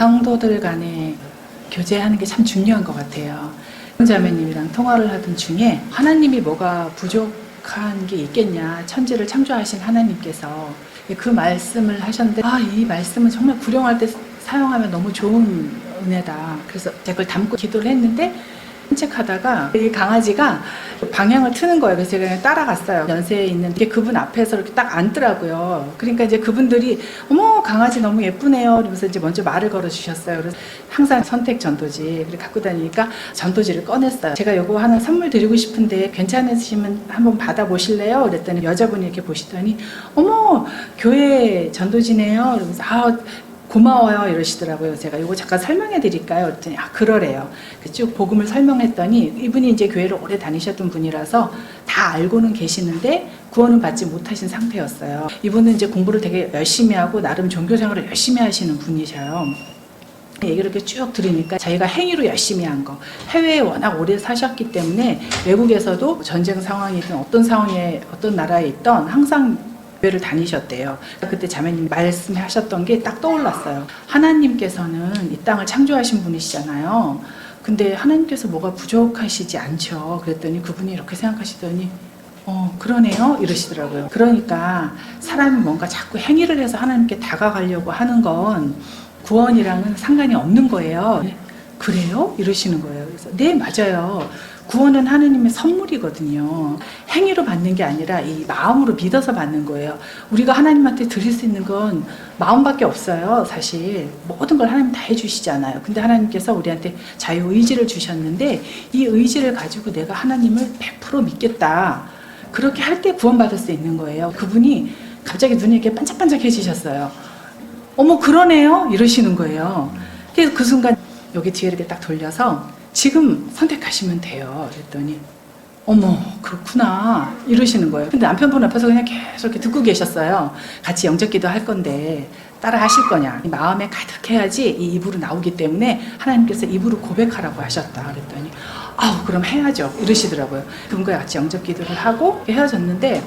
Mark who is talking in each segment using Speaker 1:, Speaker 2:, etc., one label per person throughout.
Speaker 1: 성도들 간에 교제하는 게 참 중요한 것 같아요. 자매님이랑 통화를 하던 중에 하나님이 뭐가 부족한 게 있겠냐, 천지를 창조하신 하나님께서 그 말씀을 하셨는데, 이 말씀은 정말 구령할 때 사용하면 너무 좋은 은혜다. 그래서 제가 그걸 담고 기도를 했는데, 산책하다가 이 강아지가 방향을 트는 거예요. 그래서 제가 그냥 따라갔어요. 연세에 있는 게 그분 앞에서 이렇게 딱 앉더라고요. 그러니까 이제 그분들이 어머 강아지 너무 예쁘네요. 그러면서 이제 먼저 말을 걸어 주셨어요. 그래서 항상 선택 전도지 그래 갖고 다니니까 전도지를 꺼냈어요. 제가 요거 하나 선물 드리고 싶은데 괜찮으시면 한번 받아 보실래요? 그랬더니 여자분이 이렇게 보시더니 어머 교회 전도지네요. 그러면서 고마워요 이러시더라고요. 제가 이거 잠깐 설명해 드릴까요? 그랬더니 그러래요. 쭉 복음을 설명했더니 이분이 이제 교회를 오래 다니셨던 분이라서 다 알고는 계시는데 구원을 받지 못하신 상태였어요. 이분은 이제 공부를 되게 열심히 하고 나름 종교생활을 열심히 하시는 분이셔요. 얘기를 이렇게 쭉 들으니까 자기가 행위로 열심히 한 거, 해외에 워낙 오래 사셨기 때문에 외국에서도 전쟁 상황이든 어떤 상황에 어떤 나라에 있던 항상 교회를 다니셨대요. 그때 자매님 말씀하셨던 게 딱 떠올랐어요. 하나님께서는 이 땅을 창조하신 분이시잖아요. 근데 하나님께서 뭐가 부족하시지 않죠. 그랬더니 그분이 이렇게 생각하시더니 그러네요 이러시더라고요. 그러니까 사람이 뭔가 자꾸 행위를 해서 하나님께 다가가려고 하는 건 구원이랑은 상관이 없는 거예요. 그래요? 이러시는 거예요. 그래서 네 맞아요. 구원은 하느님의 선물이거든요. 행위로 받는 게 아니라 이 마음으로 믿어서 받는 거예요. 우리가 하나님한테 드릴 수 있는 건 마음밖에 없어요. 사실 모든 걸 하나님 다 해주시잖아요. 근데 하나님께서 우리한테 자유의지를 주셨는데 이 의지를 가지고 내가 하나님을 100% 믿겠다. 그렇게 할 때 구원받을 수 있는 거예요. 그분이 갑자기 눈이 이렇게 반짝반짝해지셨어요. 어머 그러네요 이러시는 거예요. 그래서 그 순간 여기 뒤에 이렇게 딱 돌려서 지금 선택하시면 돼요. 그랬더니 어머 그렇구나 이러시는 거예요. 근데 남편분 앞에서 그냥 계속 이렇게 듣고 계셨어요. 같이 영접기도 할 건데 따라 하실 거냐. 마음에 가득해야지 이 입으로 나오기 때문에 하나님께서 입으로 고백하라고 하셨다. 그랬더니 그럼 해야죠 이러시더라고요. 그분과 같이 영접기도를 하고 헤어졌는데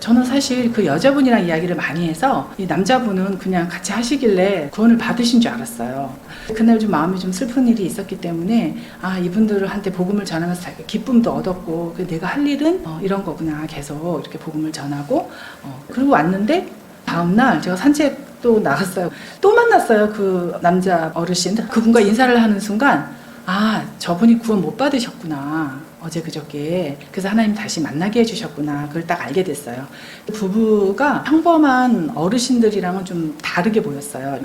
Speaker 1: 저는 사실 그 여자분이랑 이야기를 많이 해서 이 남자분은 그냥 같이 하시길래 구원을 받으신 줄 알았어요. 그날 좀 마음이 좀 슬픈 일이 있었기 때문에 이분들한테 복음을 전하면서 기쁨도 얻었고 내가 할 일은 이런 거구나 계속 이렇게 복음을 전하고 그러고 왔는데 다음날 제가 산책도 나갔어요. 또 만났어요. 그 남자 어르신. 그분과 인사를 하는 순간 저분이 구원 못 받으셨구나. 어제 그저께. 그래서 하나님 다시 만나게 해주셨구나. 그걸 딱 알게 됐어요. 부부가 평범한 어르신들이랑은 좀 다르게 보였어요.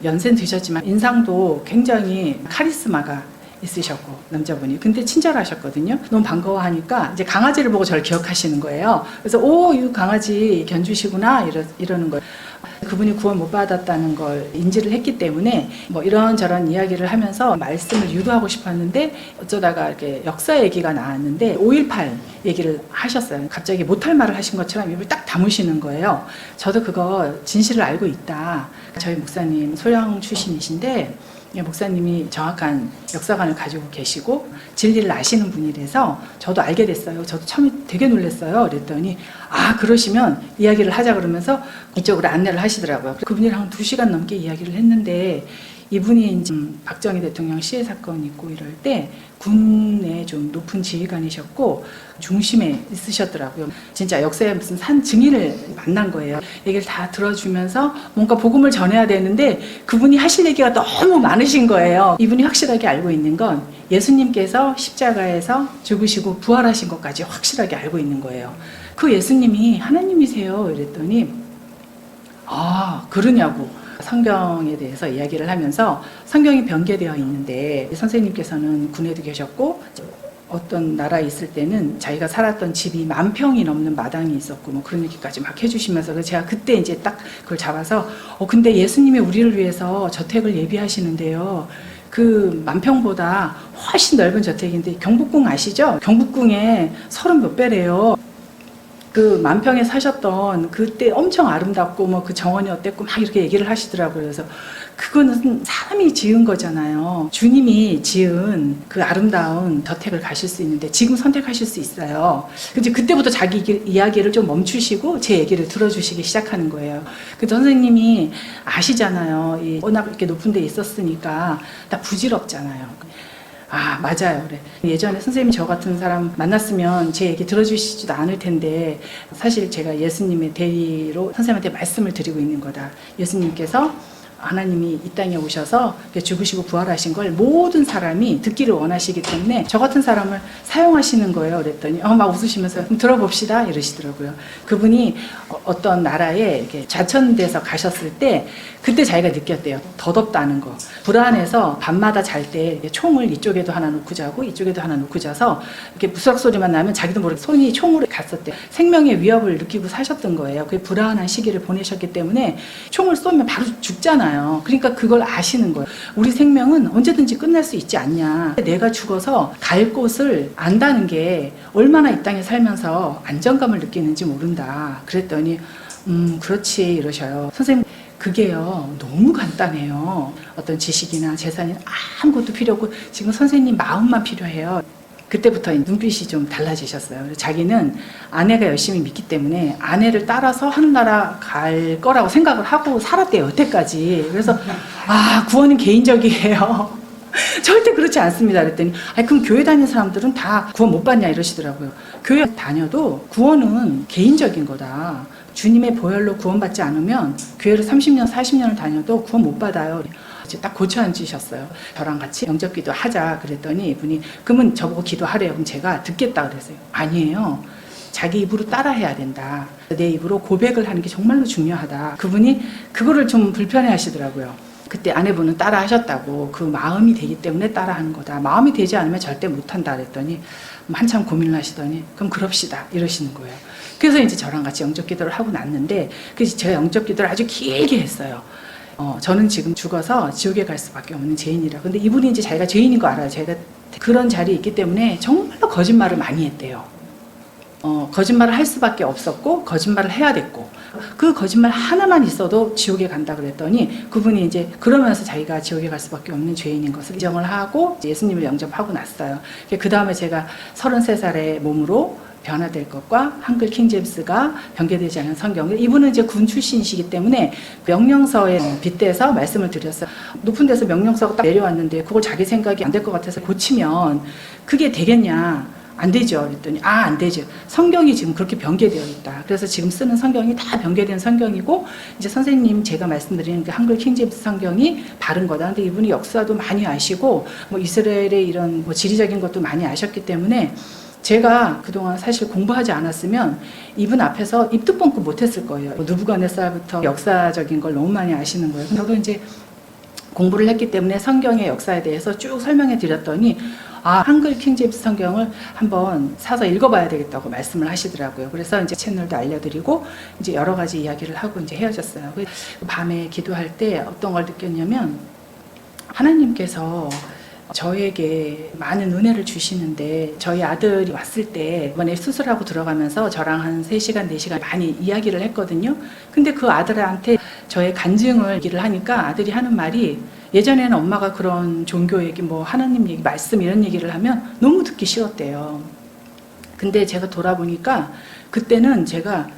Speaker 1: 연세는 드셨지만 인상도 굉장히 카리스마가 있으셨고 남자분이. 근데 친절하셨거든요. 너무 반가워하니까 이제 강아지를 보고 저를 기억하시는 거예요. 그래서 이 강아지 견주시구나 이러는 거예요. 그분이 구원 못 받았다는 걸 인지를 했기 때문에 뭐 이런저런 이야기를 하면서 말씀을 유도하고 싶었는데 어쩌다가 이렇게 역사 얘기가 나왔는데 5.18 얘기를 하셨어요. 갑자기 못할 말을 하신 것처럼 입을 딱 다무시는 거예요. 저도 그거 진실을 알고 있다. 저희 목사님 소령 출신이신데 목사님이 정확한 역사관을 가지고 계시고 진리를 아시는 분이라서 저도 알게 됐어요. 저도 처음에 되게 놀랐어요. 그랬더니 그러시면 이야기를 하자 그러면서 이쪽으로 안내를 하시더라고요. 그분이랑 2시간 넘게 이야기를 했는데 이분이 이제 박정희 대통령 시해 사건 있고 이럴 때 군에 좀 높은 지휘관이셨고 중심에 있으셨더라고요. 진짜 역사에 무슨 산 증인을 만난 거예요. 얘기를 다 들어주면서 뭔가 복음을 전해야 되는데 그분이 하실 얘기가 너무 많으신 거예요. 이분이 확실하게 알고 있는 건 예수님께서 십자가에서 죽으시고 부활하신 것까지 확실하게 알고 있는 거예요. 그 예수님이 하나님이세요. 이랬더니 그러냐고. 성경에 대해서 이야기를 하면서 성경이 변개되어 있는데 선생님께서는 군에도 계셨고 어떤 나라에 있을 때는 자기가 살았던 집이 10,000평이 넘는 마당이 있었고 뭐 그런 얘기까지 막 해주시면서 제가 그때 이제 딱 그걸 잡아서 근데 예수님이 우리를 위해서 저택을 예비하시는데요. 그 10,000평보다 훨씬 넓은 저택인데 경복궁 아시죠? 경복궁에 30몇 배래요. 그 만평에 사셨던 그때 엄청 아름답고 뭐 그 정원이 어땠고 막 이렇게 얘기를 하시더라고요. 그래서 그거는 사람이 지은 거잖아요. 주님이 지은 그 아름다운 저택을 가실 수 있는데 지금 선택하실 수 있어요. 근데 그때부터 자기 이야기를 좀 멈추시고 제 얘기를 들어주시기 시작하는 거예요. 그 선생님이 아시잖아요. 워낙 이렇게 높은 데 있었으니까 나 부질없잖아요. 아, 맞아요. 그래. 예전에 선생님이 저 같은 사람 만났으면 제 얘기 들어주시지도 않을 텐데 사실 제가 예수님의 대리로 선생님한테 말씀을 드리고 있는 거다. 예수님께서 하나님이 이 땅에 오셔서 죽으시고 부활하신 걸 모든 사람이 듣기를 원하시기 때문에 저 같은 사람을 사용하시는 거예요. 그랬더니 막 웃으시면서 그럼 들어봅시다 이러시더라고요. 그분이 어떤 나라에 이렇게 좌천돼서 가셨을 때 그때 자기가 느꼈대요. 더덥다는 거. 불안해서 밤마다 잘 때 총을 이쪽에도 하나 놓고 자고 이쪽에도 하나 놓고 자서 이렇게 부스럭 소리만 나면 자기도 모르게 손이 총으로 갔었대요. 생명의 위협을 느끼고 사셨던 거예요. 그 불안한 시기를 보내셨기 때문에 총을 쏘면 바로 죽잖아요. 그러니까 그걸 아시는 거예요. 우리 생명은 언제든지 끝날 수 있지 않냐. 내가 죽어서 갈 곳을 안다는 게 얼마나 이 땅에 살면서 안정감을 느끼는지 모른다. 그랬더니 그렇지 이러셔요. 선생님 그게요 너무 간단해요. 어떤 지식이나 재산이나 아무것도 필요 없고 지금 선생님 마음만 필요해요. 그때부터 눈빛이 좀 달라지셨어요. 자기는 아내가 열심히 믿기 때문에 아내를 따라서 하늘나라 갈 거라고 생각을 하고 살았대요 여태까지. 그래서 구원은 개인적이에요. 절대 그렇지 않습니다. 그랬더니 그럼 교회 다니는 사람들은 다 구원 못 받냐 이러시더라고요. 교회 다녀도 구원은 개인적인 거다. 주님의 보혈로 구원받지 않으면 교회를 30년 40년을 다녀도 구원 못 받아요. 이제 딱 고쳐 앉으셨어요. 저랑 같이 영접기도 하자 그랬더니 이분이 그러면 저보고 기도하래요. 그럼 제가 듣겠다 그랬어요. 아니에요. 자기 입으로 따라해야 된다. 내 입으로 고백을 하는 게 정말로 중요하다. 그분이 그거를 좀 불편해 하시더라고요. 그때 아내분은 따라 하셨다고. 그 마음이 되기 때문에 따라 하는 거다. 마음이 되지 않으면 절대 못한다 그랬더니 한참 고민을 하시더니 그럼 그럽시다 이러시는 거예요. 그래서 이제 저랑 같이 영접기도를 하고 났는데 그래서 제가 영접기도를 아주 길게 했어요. 저는 지금 죽어서 지옥에 갈 수밖에 없는 죄인이라. 근데 이분이 이제 자기가 죄인인 거 알아요. 제가 그런 자리에 있기 때문에 정말로 거짓말을 많이 했대요. 거짓말을 할 수밖에 없었고 거짓말을 해야 됐고 그 거짓말 하나만 있어도 지옥에 간다 그랬더니 그분이 이제 그러면서 자기가 지옥에 갈 수밖에 없는 죄인인 것을 인정을 하고 예수님을 영접하고 났어요. 그 다음에 제가 33살의 몸으로 변화될 것과 한글 킹제임스가 변개되지 않은 성경을 이분은 이제 군 출신이시기 때문에 명령서에 빗대서 말씀을 드렸어요. 높은 데서 명령서가 딱 내려왔는데 그걸 자기 생각이 안 될 것 같아서 고치면 그게 되겠냐. 안 되죠. 그랬더니 안 되죠. 성경이 지금 그렇게 변개되어 있다. 그래서 지금 쓰는 성경이 다 변개된 성경이고 이제 선생님 제가 말씀드리는 그 한글 킹제임스 성경이 바른 거다. 근데 이분이 역사도 많이 아시고 뭐 이스라엘의 이런 뭐 지리적인 것도 많이 아셨기 때문에 제가 그동안 사실 공부하지 않았으면 이분 앞에서 입도 뻥끗 못했을 거예요. 느부갓네살부터 역사적인 걸 너무 많이 아시는 거예요. 저도 이제 공부를 했기 때문에 성경의 역사에 대해서 쭉 설명해 드렸더니 한글 킹제임스 성경을 한번 사서 읽어봐야 되겠다고 말씀을 하시더라고요. 그래서 이제 채널도 알려드리고 이제 여러 가지 이야기를 하고 이제 헤어졌어요. 밤에 기도할 때 어떤 걸 느꼈냐면 하나님께서 저에게 많은 은혜를 주시는데 저희 아들이 왔을 때 이번에 수술하고 들어가면서 저랑 한 3시간, 4시간 많이 이야기를 했거든요. 근데 그 아들한테 저의 간증을 얘기를 하니까 아들이 하는 말이 예전에는 엄마가 그런 종교 얘기, 뭐 하나님 얘기, 말씀 이런 얘기를 하면 너무 듣기 싫었대요. 근데 제가 돌아보니까 그때는 제가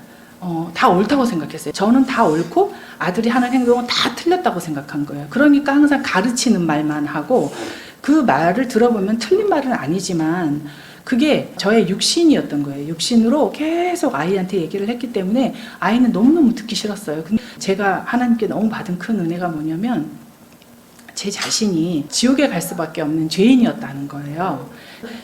Speaker 1: 다 옳다고 생각했어요. 저는 다 옳고 아들이 하는 행동은 다 틀렸다고 생각한 거예요. 그러니까 항상 가르치는 말만 하고 그 말을 들어보면 틀린 말은 아니지만 그게 저의 육신이었던 거예요. 육신으로 계속 아이한테 얘기를 했기 때문에 아이는 너무너무 듣기 싫었어요. 근데 제가 하나님께 너무 받은 큰 은혜가 뭐냐면 제 자신이 지옥에 갈 수밖에 없는 죄인이었다는 거예요.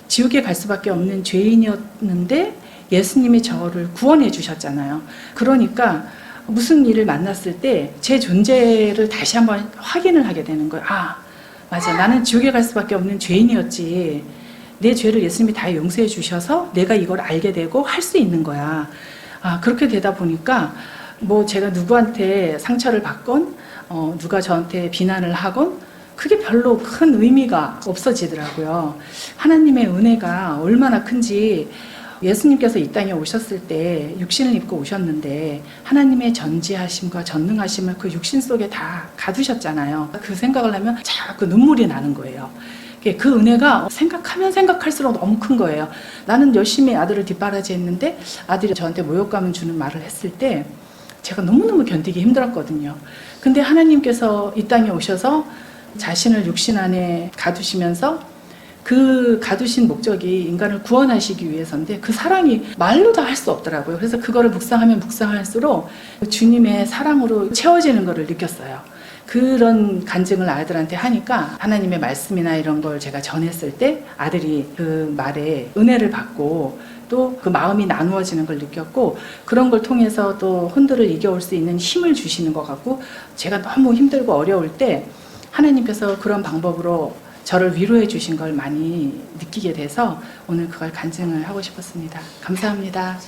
Speaker 1: 지옥에 갈 수밖에 없는 죄인이었는데 예수님이 저를 구원해 주셨잖아요. 그러니까 무슨 일을 만났을 때 제 존재를 다시 한번 확인을 하게 되는 거예요. 맞아. 나는 지옥에 갈 수밖에 없는 죄인이었지. 내 죄를 예수님이 다 용서해 주셔서 내가 이걸 알게 되고 할 수 있는 거야. 그렇게 되다 보니까 뭐 제가 누구한테 상처를 받건 누가 저한테 비난을 하건 그게 별로 큰 의미가 없어지더라고요. 하나님의 은혜가 얼마나 큰지 예수님께서 이 땅에 오셨을 때 육신을 입고 오셨는데 하나님의 전지하심과 전능하심을 그 육신 속에 다 가두셨잖아요. 그 생각을 하면 자꾸 눈물이 나는 거예요. 그 은혜가 생각하면 생각할수록 너무 큰 거예요. 나는 열심히 아들을 뒷바라지했는데 아들이 저한테 모욕감을 주는 말을 했을 때 제가 너무너무 견디기 힘들었거든요. 근데 하나님께서 이 땅에 오셔서 자신을 육신 안에 가두시면서 그 가두신 목적이 인간을 구원하시기 위해서인데 그 사랑이 말로 다 할 수 없더라고요. 그래서 그거를 묵상하면 묵상할수록 주님의 사랑으로 채워지는 것을 느꼈어요. 그런 간증을 아이들한테 하니까 하나님의 말씀이나 이런 걸 제가 전했을 때 아들이 그 말에 은혜를 받고 또 그 마음이 나누어지는 걸 느꼈고 그런 걸 통해서 또 혼들을 이겨올 수 있는 힘을 주시는 것 같고 제가 너무 힘들고 어려울 때 하나님께서 그런 방법으로 저를 위로해 주신 걸 많이 느끼게 돼서 오늘 그걸 간증을 하고 싶었습니다. 감사합니다.